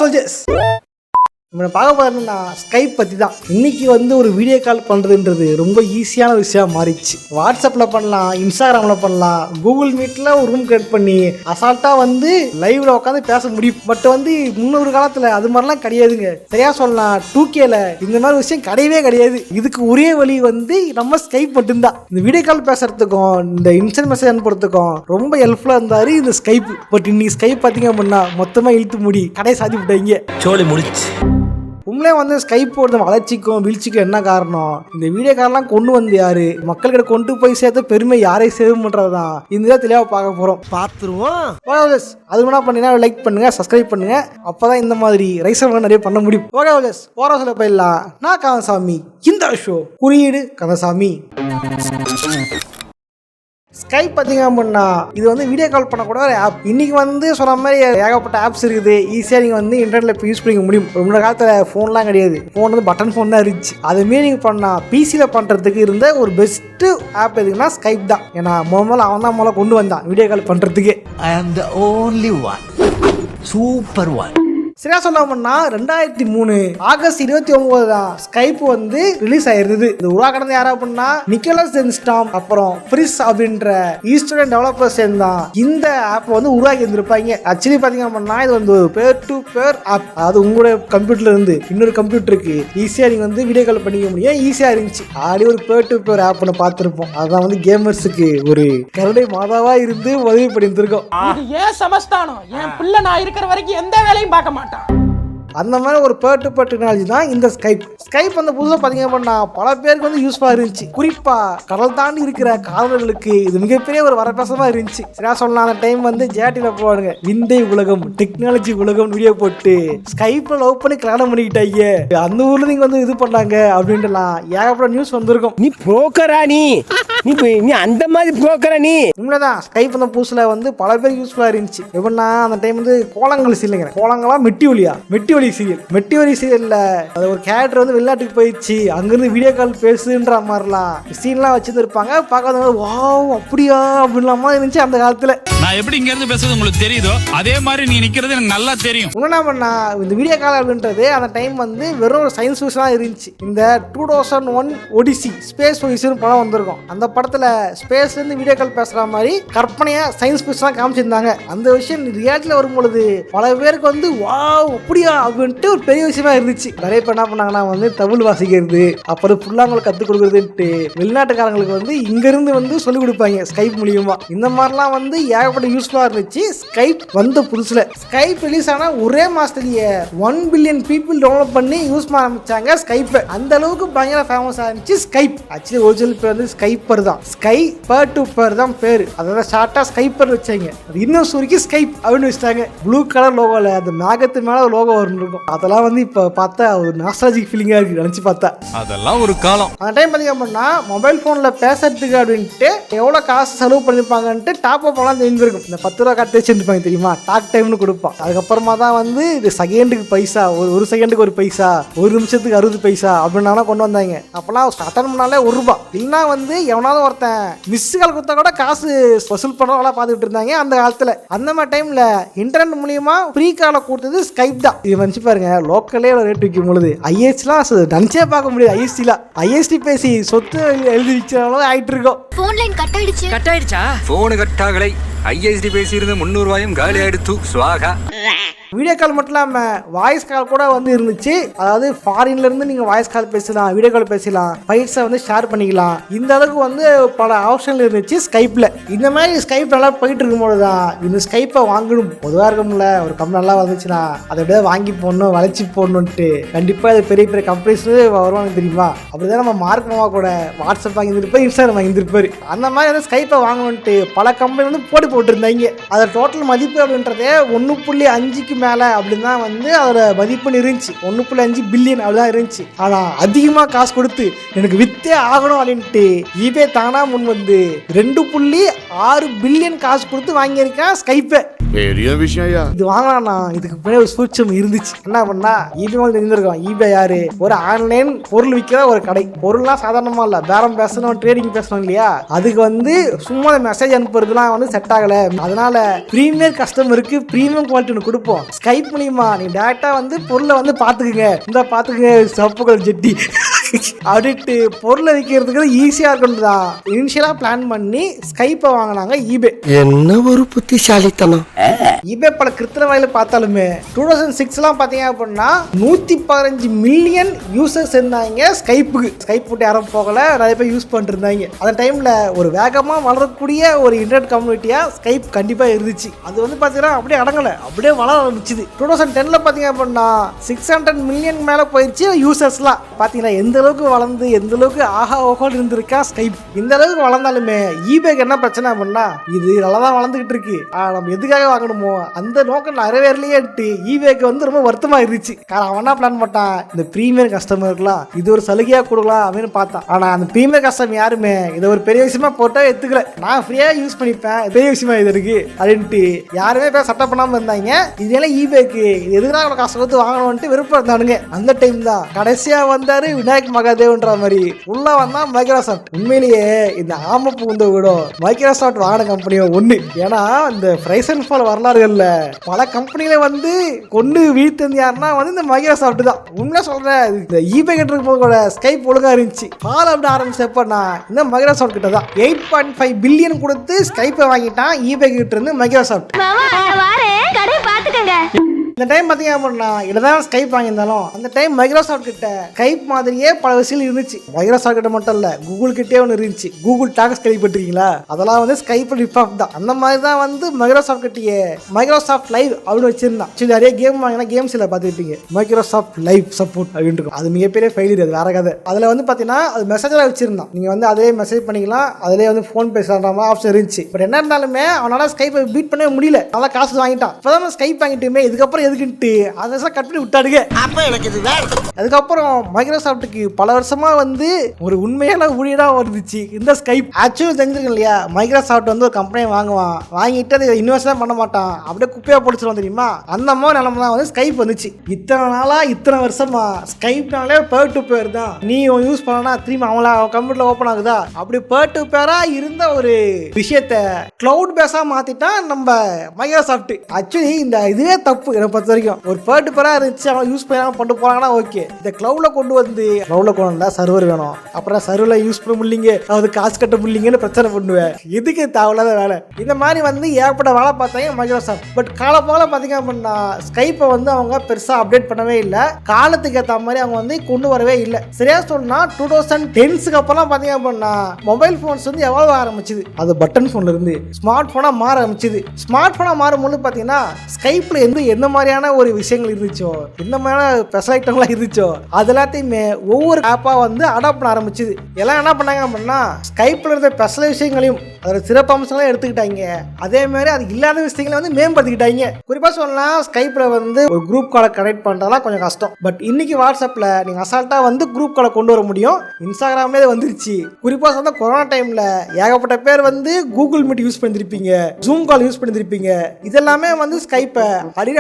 Soldiers நம்ம பார்க்க போறோம்னா ஸ்கைப் பற்றி தான். இன்னைக்கு வந்து ஒரு வீடியோ கால் பண்ணுறதுன்றது ரொம்ப ஈஸியான விஷயம் மாறிடுச்சு. வாட்ஸ்அப்பில் பண்ணலாம், இன்ஸ்டாகிராமில் பண்ணலாம், கூகுள் மீட்டில் ஒரு ரூம் கிரியேட் பண்ணி அசால்ட்டாக வந்து லைவில் உட்காந்து பேச முடியும். பட் வந்து முன்னொரு காலத்தில் அது மாதிரிலாம் கிடையாதுங்க. சரியா சொல்லலாம், 2Kல இந்த மாதிரி விஷயம் கிடையவே கிடையாது. இதுக்கு ஒரே வழி வந்து நம்ம ஸ்கைப் மட்டும்தான். இந்த வீடியோ கால் பேசுறதுக்கும் இந்த இன்ஸ்டன்ட் மெசேஜ் அனுப்புறதுக்கும் ரொம்ப ஹெல்ப்ஃபுல்லாக இருந்தாரு இந்த ஸ்கைப். பட் இன்னைக்கு ஸ்கைப் பார்த்தீங்க அப்படின்னா மொத்தமாக இழுத்து மூடி கடையை சாத்தி விட்டாங்க. சோழி முடிச்சு. உண்மையிலே வந்து ஸ்கைப்போட வளர்ச்சிக்கும் வீழ்ச்சிக்கும் என்ன காரணம்? இந்த வீடியோ கால்லாம் கொண்டு வந்து யாரு, மக்கள்கிட்ட கொண்டு போய் சேர்த்த பெருமை யாரை சேவ் பண்றதுதான் இந்த தெளிவாக பார்க்க போறோம். பார்த்துருவோம். அது என்ன பண்ணீங்கன்னா லைக் பண்ணுங்க, சப்ஸ்கிரைப் பண்ணுங்க. அப்பதான் இந்த மாதிரி ரைசர் நிறைய பண்ண முடியும். ஓரசில போயிடலாம். நான் கந்தசாமி. இந்த ஷோ குறியீடு கந்தசாமி. ஸ்கைப் பார்த்தீங்க அப்படின்னா இது வந்து வீடியோ கால் பண்ணக்கூட ஒரு ஆப். இன்னைக்கு வந்து சொன்ன மாதிரி ஏகப்பட்ட ஆப்ஸ் இருக்குது. ஈஸியாக நீங்கள் வந்து இன்டர்நெட்டில் இப்போ யூஸ் பண்ணிக்க முடியும். முன்ன காலத்தில் ஃபோன்லாம் கிடையாது. ஃபோன் வந்து பட்டன் ஃபோன் தான் இருந்துச்சு. அதுமாரி நீங்கள் பண்ணால் பிசியில் பண்ணுறதுக்கு இருந்த ஒரு பெஸ்ட்டு ஆப் எதுக்குன்னா ஸ்கைப் தான். ஏன்னா முதல்ல அவன் தான் முதல்ல கொண்டு வந்தான் வீடியோ கால் பண்ணுறதுக்கு. ஐ ஆம் த ஓன்லி ஒன், சூப்பர் ஒன். சரியா சொல்லாமன்னா 2003 ஆகஸ்ட் 29 தான் ஸ்கைப் வந்து ரிலீஸ் ஆயிருந்தது. இது உருவாக்கினது யாரா அப்படின்னா நிக்கோலஸ் சென்ஸ்டாம் அப்புறம் ஃப்ரிஸ் அப்படின்ற ஈஸ்டர்ன் டெவலப்பர்ஸ் தான் இந்த ஆப் வந்து உருவாக்கி இருந்திருப்பாங்க. ஆக்சுவலி பாத்தீங்க அப்படின்னா இது வந்து ஒரு பேர் டு பேர் ஆப். அதாவது உங்களுடைய கம்ப்யூட்டர்ல இருந்து இன்னொரு கம்ப்யூட்டருக்கு ஈஸியா நீங்க வந்து வீடியோ கால் பண்ணிக்க முடியும். ஈஸியா இருந்துச்சு. ஆடி ஒரு பேர் டு பேர் ஆப்னு பார்த்திருப்போம். அதுதான் வந்து கேமர்ஸுக்கு ஒரு கருணை மாதாவா இருந்து உதவி பண்ணியிருந்திருக்கோம். ஏன் சமஸ்தானம் என் பிள்ளை நான் இருக்கிற வரைக்கும் எந்த வேலையும் பார்க்க மாட்டேன். அந்த மாதிரி ஒரு பேர் டு பேர் டெக்னாலஜி தான் இந்த ஸ்கைப். ஸ்கைப் வந்து புதுசாக பார்த்தீங்க அப்படின்னா பல பேருக்கு வந்து யூஸ்ஃபுல்லாக இருந்துச்சு. குறிப்பாக கடல் தாண்டி இருக்கிற காதலர்களுக்கு இது மிகப்பெரிய ஒரு வரப்பிரசாதமாக இருந்துச்சு. சரியா சொல்லலாம், அந்த டைம் வந்து ஜேட்டியில் போவானுங்க, விந்தை உலகம் டெக்னாலஜி உலகம் வீடியோ போட்டு ஸ்கைப்பில் லவ் பண்ணி கல்யாணம் பண்ணிக்கிட்டாங்க. அந்த ஊரில் நீங்கள் வந்து இது பண்ணாங்க அப்படின்ட்டுலாம் ஏகப்பட்ட நியூஸ் வந்திருக்கும். நீ புரோக்கரா? நீ அந்த மாதிரி புரோக்கரா? நீ உண்மைதான். ஸ்கைப் அந்த புதுசில் வந்து பல பேர் யூஸ்ஃபுல்லாக இருந்துச்சு. எப்படின்னா அந்த டைம் வந்து கோலங்கள் இல்லைங்க, கோலங்களா மெட்டி ஒலி சீரியல்ல அது ஒரு கேரக்டர் வந்து வெளிநாட்டுக்கு போயிடுச்சு, அங்கிருந்து வீடியோ கால் பேசுன்ற மாதிரிலாம் சீன்லாம் வச்சிருந்துருப்பாங்க. பார்க்காதவங்க வாவ் அப்படியா அப்படின்லாம் இருந்துச்சு அந்த காலத்துல. நான் எப்படி இங்க இருந்து பேசுறது உங்களுக்கு தெரியுதோ அதே மாதிரி நீ நிக்கிறது எனக்கு நல்லா தெரியும். என்ன பண்ணா இந்த வீடியோ கால் அப்படின்றது அந்த டைம் வந்து வெறும் ஒரு சயின்ஸ் ஃபிக்ஷனா இருந்துச்சு. இந்த 2001 ஒடிசி ஸ்பேஸ் ஒடிசின்னு படம் வந்திருக்கும். அந்த படத்துல ஸ்பேஸ்ல இருந்து வீடியோ கால் பேசுற மாதிரி கற்பனையா சயின்ஸ் ஃபிக்ஷனா காமிச்சிருந்தாங்க. அந்த விஷயம் ரியாலிட்டியில வரும்பொழுது பல பேருக்கு வந்து வாவ் அப்படியா அப்படின்ட்டு ஒரு பெரிய விஷயமா இருந்துச்சு. நிறைய பேர் என்ன பண்ணாங்கன்னா வந்து தமிழ் வாசிக்கிறது, அப்புறம் புல்லாங்குழல் கற்றுக் கொடுக்குறதுன்ட்டு வெளிநாட்டுக்காரங்களுக்கு வந்து இங்கிருந்து வந்து சொல்லிக் கொடுப்பாங்க ஸ்கைப் மூலியமா. இந்த மாதிரிலாம் வந்து ஏகப்பட்ட யூஸ்ஃபுல்லாக இருந்துச்சு ஸ்கைப் வந்த புதுசுல. ஸ்கைப் ரிலீஸ் ஆனா ஒரே மாசத்துலயே 1 பில்லியன் பீப்புள் டவுன்லோட் பண்ணி யூஸ் பண்ண ஆரம்பிச்சாங்க ஸ்கைப். அந்த அளவுக்கு பயங்கர ஃபேமஸ் ஆயிருந்துச்சு ஸ்கைப். ஆக்சுவலி ஒரிஜினல் பேர் வந்து ஸ்கைப்பர் தான். ஸ்கை பேர் டு பேர் தான் பேரு. அதாவது ஷார்ட்டா ஸ்கைப்பர் வச்சாங்க. அது இன்னும் சுருக்கி ஸ்கைப் அப்படின்னு வச்சுட்டாங்க. ப்ளூ கலர் லோகோல அந்த மேகத்து மேல லோகோ வரும். அதெல்லாம் வந்து இப்ப பார்த்தா ஒரு நாஸ்டாலஜிக் ஃபீலிங்கா இருக்கு நினைச்சு பார்த்தா. அதெல்லாம் ஒரு காலம். அந்த டைம் பாத்தீங்க அப்படின்னா மொபைல் போன்ல பேசுறதுக்கு அப்படின்ட்டு எவ்வளவு காசு செலவு பண்ணிருப்பாங்கன்ட்டு டாப் அப் எல்லாம் தெரிஞ்சிருக்கும். இந்த 10 ரூபா கார்டு வச்சிருப்பாங்க தெரியுமா, டாக் டைம்னு கொடுப்பான். அதுக்கப்புறமா தான் வந்து செகண்டுக்கு பைசா, ஒரு செகண்டுக்கு ஒரு பைசா, ஒரு நிமிஷத்துக்கு 60 பைசா அப்படின்னா கொண்டு வந்தாங்க. அப்பெல்லாம் அட்டன் பண்ணாலே 1 ரூபாய். இல்லைன்னா வந்து எவனாவது ஒருத்தன் மிஸ் கால் கொடுத்தா கூட காசு வசூல் பண்றவங்களா பார்த்துட்டு இருந்தாங்க அந்த காலத்துல. அந்த மாதிரி டைம்ல இன்டர்நெட் மூலியமா ஃப்ரீ காலை கொடுத்தது ஸ்கைப் தான். இது வந்து பாருங்க, லோக்கலே ரேட் விற்கும் பொழுது ஐஎஸ்டிலாம் நினைச்சே பார்க்க முடியாது. ஐஎஸ்டி பேசி சொத்து எழுதி விற்கிற அளவு ஆயிட்டு இருக்கோம். போன் லைன் கட் ஆயிடுச்சா? போன் கட்டாகலை. ஐஎஸ்டி பேசியிருந்து 300 ரூபாயும் காலி ஆயிடுத்து. ஸ்வாகா. வீடியோ கால் மட்டும் இல்லாமல் வாய்ஸ் கால் கூட வந்து இருந்துச்சு. அதாவது ஃபாரின்ல இருந்து நீங்கள் வாய்ஸ் கால் பேசலாம், வீடியோ கால் பேசலாம், ஃபைல்ஸை வந்து ஷேர் பண்ணிக்கலாம். இந்த அளவுக்கு வந்து பல ஆப்ஷன்கள் இருந்துச்சு ஸ்கைப்பில். இந்த மாதிரி ஸ்கைப் நல்லா போயிட்டு இருக்கும்போது தான் இந்த ஸ்கைப்பை வாங்கணும் பொதுவாக இருக்கும்ல. ஒரு கம்பெனி நல்லா வந்துச்சுன்னா அதை விட வாங்கி போடணும், வளைச்சி போடணுன்ட்டு கண்டிப்பாக அது பெரிய பெரிய கம்பெனிஸ் வருவாங்க தெரியுமா. அப்படிதான் நம்ம மார்க் மாமா கூட வாட்ஸ்அப் வாங்கியிருப்பார், இன்ஸ்டாகிராம் வாங்கியிருப்பாரு. அந்த மாதிரி வந்து ஸ்கைப்பை வாங்கணுன்ட்டு பல கம்பெனி வந்து போட்டிருந்தாங்க. அதோட டோட்டல் மதிப்பு அப்படின்றதே 1.5க்கு மேல அப்படின்னா வந்து அதோட மதிப்புன்னு இருந்துச்சு. 1.5 பில்லியன் அப்படிதான் இருந்துச்சு. ஆனா அதிகமா காசு கொடுத்து எனக்கு வித்தே ஆகணும் அப்படின்ட்டு ஈபே தானா முன் வந்து 2.6 பில்லியன் காசு கொடுத்து வாங்கியிருக்கேன் ஸ்கைப்பை. பெரிய விஷயம். இது வாங்கினா இதுக்கு பின்னாடி ஒரு சூட்சம் இருந்துச்சு. என்ன பண்ணா ஈபே தெரிஞ்சிருக்கோம். ஈபே யாரு? ஒரு ஆன்லைன் பொருள் விற்கிற ஒரு கடை. பொருள்லாம் சாதாரணமா இல்ல, பேரம் பேசணும், ட்ரேடிங் பேசணும் இல்லையா. அதுக்கு வந்து சும்மா மெசேஜ் அனுப்புறதுலாம் வந்து செட் ஆகல. அதனால பிரீமியர் கஸ்டமருக்கு பிரீமியம் குவாலிட்டி ஒன்று கொடுப்போம், ஸ்கைப் மூலியமா நீ டேரக்டா வந்து பொருளை வந்து பாத்துக்குங்க, இந்த பாத்துக்குங்க சப்புகள் ஜெட்டி அப்படின்ட்டு பொருளை விற்கிறதுக்கு ஈஸியா இருக்கணும் தான் இனிஷியலா பிளான் பண்ணி ஸ்கைப்பை வாங்கினாங்க ஈபே. என்ன ஒரு புத்திசாலித்தனம். ஈபே பல கிருத்திர வகையில் பார்த்தாலுமே 2006 பார்த்தீங்க அப்படின்னா 115 மில்லியன் யூசர்ஸ் இருந்தாங்க ஸ்கைப்புக்கு. ஸ்கைப் விட்டு யாரும் போகல, நிறைய பேர் யூஸ் பண்ணிட்டு இருந்தாங்க. அந்த டைம்ல ஒரு வேகமாக வளரக்கூடிய ஒரு இன்டர்நெட் கம்யூனிட்டியா ஸ்கைப் கண்டிப்பாக இருந்துச்சு. அது வந்து பார்த்தீங்கன்னா அப்படியே அடங்கலை, அப்படியே வளர ஆரம்பிச்சுது. 2010 பார்த்தீங்க அப்படின்னா 600 மில்லியன் மேலே போயிடுச்சு யூசர்ஸ்லாம். பார்த்தீங்கன்னா எந்த அளவுக்கு வளர்ந்து எந்த அளவுக்கு ஆஹா ஓஹோன்னு இருந்திருக்கா ஸ்கைப். இந்த அளவுக்கு வளர்ந்தாலுமே ஈபேக்கு என்ன பிரச்சனை அப்படின்னா இது நல்லா தான் வளர்ந்துகிட்டு இருக்கு, நம்ம எதுக்காக வாங்கணுமோ அந்த நோக்கம் நிறைவேறலையே ஈபேக்கு வந்து ரொம்ப வருத்தமா இருந்துச்சு. காரணம் அவனா பிளான் பண்ணான் இந்த பிரீமியர் கஸ்டமருக்குலாம் இது ஒரு சலுகையா கொடுக்கலாம் அப்படின்னு பார்த்தான். ஆனா அந்த பிரீமியர் கஸ்டமர் யாருமே இதை ஒரு பெரிய விஷயமா போட்டா எடுத்துக்கல. நான் ஃப்ரீயா யூஸ் பண்ணிப்பேன், பெரிய விஷயமா இது இருக்கு அப்படின்ட்டு யாருமே பேர் சட்டை பண்ணாம இருந்தாங்க. இதனால ஈபேக்கு இது எதுக்காக காசு கொடுத்து வாங்கணும்ட்டு விருப்பம் இருந்தானுங்க. அந்த டைம் தான் கடைசியா வந்தாரு விநாயக் மகாதேவ்ன்ற மாதிரி உள்ள வந்தா மைக்ரோசாஃப்ட். உண்மையிலேயே இந்த ஆம பூந்த விட மைக்ரோசாஃப்ட் வாங்கின கம்பெனியோ ஒண்ணு. ஏன்னா இந்த பிரைஸ் அண்ட் ஃபால் வரலாறுகள்ல பல கம்பெனில வந்து கொண்டு வீழ்த்தது யாருன்னா வந்து இந்த மைக்ரோசாஃப்ட் தான். உண்மையா சொல்றேன், இந்த ஈபே கிட்ட இருக்கும் போது ஸ்கைப் ஒழுங்கா இருந்துச்சு. ஃபால் அப்படி ஆரம்பிச்சப்ப இந்த மைக்ரோசாஃப்ட் கிட்ட தான் 8.5 பில்லியன் கொடுத்து ஸ்கைப்பை வாங்கிட்டான் ஈபே கிட்ட இருந்து மைக்ரோசாஃப்ட். இந்த டைம் பார்த்தீங்க அப்படின்னா இதுதான் ஸ்கைப் வாங்கியிருந்தாலும் அந்த டைம் மைக்ரோசாஃப்ட் கிட்ட ஸ்கைப் மாதிரியே பல விஷயம் இருந்துச்சு. மைக்ரோசாஃப்ட் கிட்ட மட்டும் இல்லை, கூகுள் கிட்டே ஒன்று இருந்துச்சு. கூகுள் டாக்ஸ் கேள்விப்பட்டிருக்கீங்களா? அதெல்லாம் வந்து ஸ்கைப் ரிப் ஆஃப் தான். அந்த மாதிரி தான் வந்து மைக்ரோசாஃப்ட் கிட்டே மைக்ரோசாஃப்ட் லைவ் அப்படின்னு வச்சிருந்தான். சரி, நிறைய கேம் வாங்கினா கேம்ஸில் பார்த்துருப்பீங்க மைக்ரோசாஃப்ட் லைவ் சப்போர்ட் அப்படின்னு இருக்கும். அது மிகப்பெரிய ஃபெயிலியர், அது வேற கதை. அதில் வந்து பார்த்தீங்கன்னா அது மெசேஜில் வச்சிருந்தான். நீங்கள் வந்து அதிலே மெசேஜ் பண்ணிக்கலாம், அதிலே வந்து ஃபோன் பேசுகிற மாதிரி ஆப்ஷன் இருந்துச்சு. பட் என்ன இருந்தாலுமே அவனால் ஸ்கைப்பை பீட் பண்ணவே முடியல. நல்லா காசு வாங்கிட்டான். இப்போதான் ஸ்கைப் வாங்கிட்டுமே இதுக்கப்புறம் எதுக்குன்ட்டு அதை கட் பண்ணி விட்டாடுங்க. அதுக்கப்புறம் மைக்ரோசாஃப்ட்டுக்கு பல வருஷமா வந்து ஒரு உண்மையான ஊழியரா வந்துச்சு இந்த ஸ்கைப். ஆக்சுவலி தெரிஞ்சிருக்கேன் இல்லையா, மைக்ரோசாஃப்ட் வந்து ஒரு கம்பெனியை வாங்குவான், வாங்கிட்டு அதை இன்வெஸ்ட் தான் பண்ண மாட்டான், அப்படியே குப்பையா பொடிச்சிருவோம் தெரியுமா? அந்த மாதிரி நிலைமை தான் வந்து ஸ்கைப் வந்துச்சு. இத்தனை நாளா இத்தனை வருஷமா ஸ்கைப்னாலே பேர் டு பேர் தான். நீ யூஸ் பண்ணனா திரும்பி அவங்கள கம்ப்யூட்டர்ல ஓப்பன் ஆகுதா, அப்படி பேர் டு பேரா இருந்த ஒரு விஷயத்த கிளவுட் பேஸா மாத்திட்டான் நம்ம மைக்ரோசாஃப்ட். ஆக்சுவலி இந்த இதுவே தப்பு என்னை பொறுத்த வரைக்கும். ஒரு பேர்ட் பேரா இருந்துச்சு, அவங்க யூஸ் பண்ணாம பண்ணிட்டு போறாங்கன்னா ஓகே. இந்த கிளவுட்ல கொண்டு வந்து கிளவுட்ல கொண்டு வந்தா சர்வர் வேணும், அப்புறம் சர்வர்ல யூஸ் பண்ண முடியலங்க, அது காசு கட்ட முடியலங்கன்னு பிரச்சனை பண்ணுவேன். எதுக்கு தேவையில்லாத வேலை? இந்த மாதிரி வந்து ஏற்பட்ட வேலை பார்த்தாங்க மைக்ரோசாஃப்ட். பட் காலப்போல பாத்தீங்க அப்படின்னா ஸ்கைப்பை வந்து அவங்க பெருசா அப்டேட் பண்ணவே இல்லை. காலத்துக்கு ஏற்ற மாதிரி அவங்க வந்து கொண்டு வரவே இல்லை. சரியா சொன்னா 2010க்கு அப்புறம் பாத்தீங்க அப்படின்னா மொபைல் போன்ஸ் வந்து எவ்வளவு ஆரம்பிச்சுது, அது பட்டன் போன்ல இருந்து ஸ்மார்ட் போனா மாற ஆரம்பிச்சுது. ஸ்மார்ட் போனா மாறும்போது பாத்தீங்கன்னா ஸ்கைப்ல எந்த மாதிரியான ஒரு விஷயங்கள் இருந்துச்சோ, இந்த மாதிரி ஸ்பெஷல் ஐட்டம்லாம் இருந்துச்சோ, அது எல்லாத்தையுமே ஒவ்வொரு ஆப்பா வந்து அடாப்ட் பண்ண ஆரம்பிச்சுது. எல்லாம் என்ன பண்ணாங்க அப்படின்னா ஸ்கைப்ல இருந்த ஸ்பெஷல் விஷயங்களையும் அதோட சிறப்பு அம்சங்களையும் எடுத்துக்கிட்டாங்க. அதே மாதிரி அது இல்லாத விஷயங்களை வந்து மேம்படுத்திக்கிட்டாங்க. குறிப்பா சொல்லலாம் ஸ்கைப்ல வந்து ஒரு குரூப் காலை கனெக்ட் பண்றதெல்லாம் கொஞ்சம் கஷ்டம். பட் இன்னைக்கு வாட்ஸ்அப்ல நீங்க அசால்ட்டா வந்து குரூப் காலை கொண்டு வர முடியும். இன்ஸ்டாகிராம்லேயே வந்துருச்சு. குறிப்பா சொன்னா கொரோனா டைம்ல ஏகப்பட்ட பேர் வந்து கூகுள் மீட் யூஸ் பண்ணிருப்பீங்க, ஜூம் கால் யூஸ் பண்ணிருப்பீங்க. இதெல்லாமே வந்து ஸ்கைப்பை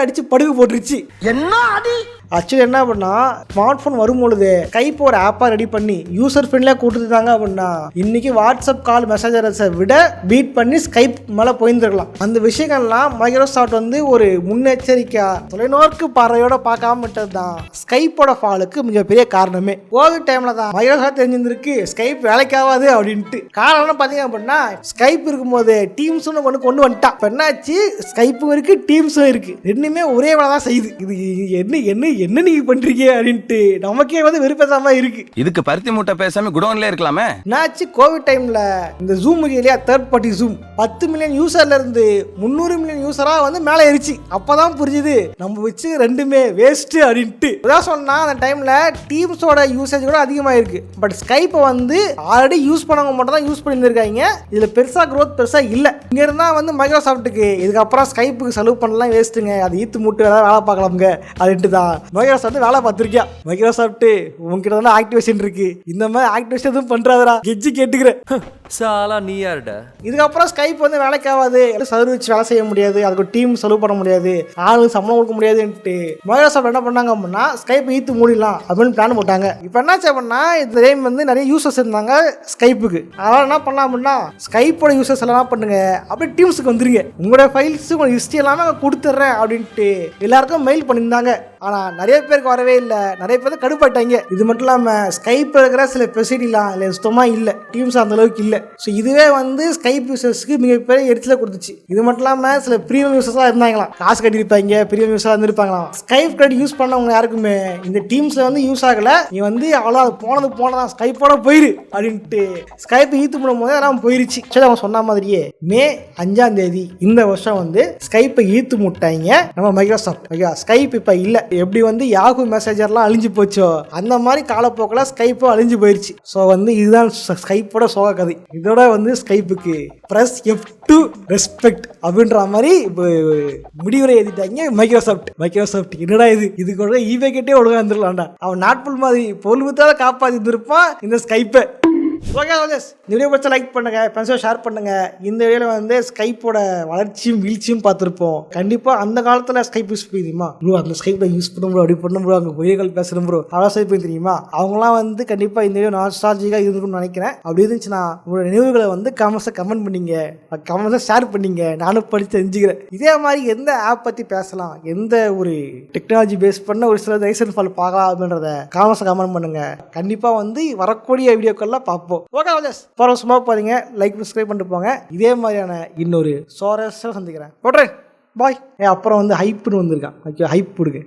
அடிச்சு படுகு போட்டுருச்சு. என்ன அடி ஆக்சுவலி என்ன அப்படின்னா ஸ்மார்ட் போன் வரும்பொழுது ஸ்கைப் ஒரு ஆப்பா ரெடி பண்ணி யூசர் ஃப்ரெண்ட்லியா கொடுத்துட்டாங்க அப்படின்னா இன்னைக்கு வாட்ஸ்அப் கால் மெசேஜர்ஸை விட பீட் பண்ணி ஸ்கைப் மேல போயிருந்துருக்கலாம். அந்த விஷயங்கள்லாம் மைக்ரோசாஃப்ட் வந்து ஒரு முன்னெச்சரிக்கையா தொலைநோக்கு பார்வையோட பார்க்காம விட்டது தான் ஸ்கைப்போட ஃபாலுக்கு மிகப்பெரிய காரணமே. கோவிட் டைம்ல தான் மைக்ரோசாஃப்ட் தெரிஞ்சிருக்கு ஸ்கைப் வேலைக்காகாது அப்படின்ட்டு. காரணம் பாத்தீங்க அப்படின்னா ஸ்கைப் இருக்கும்போது டீம்ஸ் கொண்டு வந்துட்டான். இப்போ என்னாச்சு, ஸ்கைப்பும் இருக்கு டீம்ஸும் இருக்கு, ரெண்டுமே ஒரே வேலை தான் செய்யுது. இது என்ன நீங்க பண்றீங்க அப்படின்ட்டு நமக்கே வந்து வெறுப்பேசாம இருக்கு. இதுக்கு பருத்தி மூட்டை பேசாம குடோன்ல இருக்கலாமே. என்னாச்சு, கோவிட் டைம்ல இந்த ஜூம் இல்லையா, தேர்ட் பார்ட்டி ஜூம் 10 மில்லியன் யூசர்ல இருந்து 300 மில்லியன் யூசரா வந்து மேலே ஏறிச்சு. அப்பதான் புரிஞ்சுது நம்ம வச்சு ரெண்டுமே வேஸ்ட் அப்படின்ட்டு. அதான் சொன்னா அந்த டைம்ல டீம்ஸோட யூசேஜ் கூட அதிகமா இருக்கு. பட் ஸ்கைப்பை வந்து ஆல்ரெடி யூஸ் பண்ணவங்க மட்டும் தான் யூஸ் பண்ணிருக்காங்க. இதுல பெருசா க்ரோத் பெருசா இல்ல. இங்க இருந்தா வந்து மைக்ரோசாஃப்ட்டுக்கு இதுக்கப்புறம் ஸ்கைப்புக்கு செலவு பண்ணலாம் வேஸ்ட்டுங்க, அது ஈத்து மூட்டு ஏதாவது வேலை பார்க்கலாமுங்க அப்படின்ட்டு தான் மைக்ரோசாஃப்ட் வேலை பார்த்திருக்கியா. மைக்ரோசாஃப்ட் உங்ககிட்ட தான் ஆக்டிவேஷன் இருக்கு, இந்த மாதிரி ஆக்டிவேஷன் எதுவும் பண்றாதரா கெஜ்ஜி கேட்டுக்கிறேன். சாலா நீ யாருடா? இதுக்கப்புறம் ஸ்கைப் வந்து வேலைக்கு ஆகாது, சர்வர் வச்சு வேலை செய்ய முடியாது, அதுக்கு டீம் செலவு பண்ண முடியாது, ஆளுக்கு சம்பளம் கொடுக்க முடியாதுன்ட்டு மைக்ரோசாஃப்ட் என்ன பண்ணாங்க அப்படின்னா ஸ்கைப் ஈத்து மூடிடலாம் அப்படின்னு பிளான் போட்டாங்க. இப்போ என்னாச்சு அப்படின்னா இந்த டைம் வந்து நிறைய யூசர்ஸ் இருந்தாங்க ஸ்கைப்புக்கு. அதனால என்ன பண்ணலாம் அப்படின்னா ஸ்கைப்போட யூசர்ஸ் எல்லாம் என்ன பண்ணுங்க அப்படியே டீம்ஸுக்கு வந்துருங்க, உங்களோட ஃபைல்ஸ் உங்களோட ஹிஸ்ட்ரி எல்லாமே கொடுத்துட்றேன் அப்படின்ட்டு எல்லாருக்கும் மெயில் பண்ணியிருந்தாங்க. ஆனால் நிறைய பேருக்கு வரவே இல்லை, நிறைய பேர் கடுப்பாயிட்டாங்க. இது மட்டும் இல்லாமல் ஸ்கைப்பில் இருக்கிற சில ஃபெசிலிட்டிலாம் இல்லை, சுத்தமாக இல்லை, டீம்ஸ் அந்த அளவுக்கு இல்லை. ஸோ இதுவே வந்து ஸ்கைப் யூசர்ஸ்க்கு மிகப்பெரிய எரிச்சலை கொடுத்துச்சு. இது மட்டும் இல்லாமல் சில ப்ரீமியம் யூசர்ஸ்லாம் இருந்தாங்களாம், காசு கட்டியிருப்பாங்க, ப்ரீமியம் யூஸாக இருந்திருப்பாங்களாம். ஸ்கைப் கிரெடிட் யூஸ் பண்ணவங்க யாருக்குமே இந்த டீம்ஸில் வந்து யூஸ் ஆகலை, நீ வந்து அவ்வளோ அது போனதான் ஸ்கைப்போட போயிரு அப்படின்ட்டு ஸ்கைப் ஈத்து பண்ணும் போது அதெல்லாம் போயிருச்சு. சரி, அவங்க சொன்ன மாதிரியே மே 5ஆம் தேதி இந்த வருஷம் வந்து ஸ்கைப்பை ஈத்து முட்டாங்க நம்ம மைக்ரோசாஃப்ட். ஓகே, ஸ்கைப் இப்போ இல்லை. எப்படி வந்து யாஹூ மெசேஜர்லாம் அழிஞ்சு போச்சோ அந்த மாதிரி காலப்போக்கில் ஸ்கைப்பும் அழிஞ்சு போயிடுச்சு. ஸோ வந்து இதுதான் ஸ்கைப்போட சோக கதை. இதோட வந்து ஸ்கைப்புக்கு ப்ரெஸ் F2 ரெஸ்பெக்ட் அப்படின்ற மாதிரி இப்போ முடிவுரை எழுதிட்டாங்க மைக்ரோசாஃப்ட். என்னடா இது கூட ஈவே கிட்டே ஒழுங்கா இருந்துடலாம்டா, அவன் நாட்புல் மாதிரி பொருள்முத்தால காப்பாற்றி இருந்திருப்பான் இந்த ஸ்கைப்பை. ஓகே, இந்த வீடியோ பற்றி லைக் பண்ணுங்க, ஃப்ரெண்ட்ஸோட ஷேர் பண்ணுங்க. இந்த வீடியோவில் வந்து ஸ்கைப்போட வளர்ச்சியும் வீழ்ச்சியும் பார்த்துருப்போம். கண்டிப்பாக அந்த காலத்தில் ஸ்கைப் யூஸ் தெரியுமா ப்ரோ, அந்த ஸ்கைப்பை யூஸ் பண்ணும் ப்ரோ, அப்படி பண்ணும் ப்ரோ, அங்கே பொய்யர்கள் பேசுகிறோம் ப்ரோ, அவ்வளோ ஸ்கைப் தெரியுமா? அவங்களாம் வந்து கண்டிப்பாக இந்த வீடியோ நாஸ்டாலஜிக்காக இருக்குன்னு நினைக்கிறேன். அப்படி இருந்துச்சுன்னா உங்களோட நினைவுகளை வந்து கமெண்ட் பண்ணிங்க, கமெண்ட்ஸை ஷேர் பண்ணிங்க, நானும் படித்து தெரிஞ்சுக்கிறேன். இதே மாதிரி எந்த ஆப் பற்றி பேசலாம், எந்த ஒரு டெக்னாலஜி பேஸ் பண்ண ஒரு சில ரைசன் ஃபால் பார்க்கலாம் அப்படின்றத கமெண்ட் பண்ணுங்க. கண்டிப்பாக வந்து வரக்கூடிய வீடியோக்கள்லாம் பார்ப்போம். ஓகே, போகிற சும்மா பாருங்க, லைக் சப்ஸ்கிரைப் பண்ணிட்டு போங்க. இதே மாதிரியான இன்னொரு சோரஸாக சந்திக்கிறேன். போட்றேன், பாய். அப்புறம் வந்து ஹைப்புன்னு வந்திருக்கான். ஓகே, ஹைப் கொடுங்க.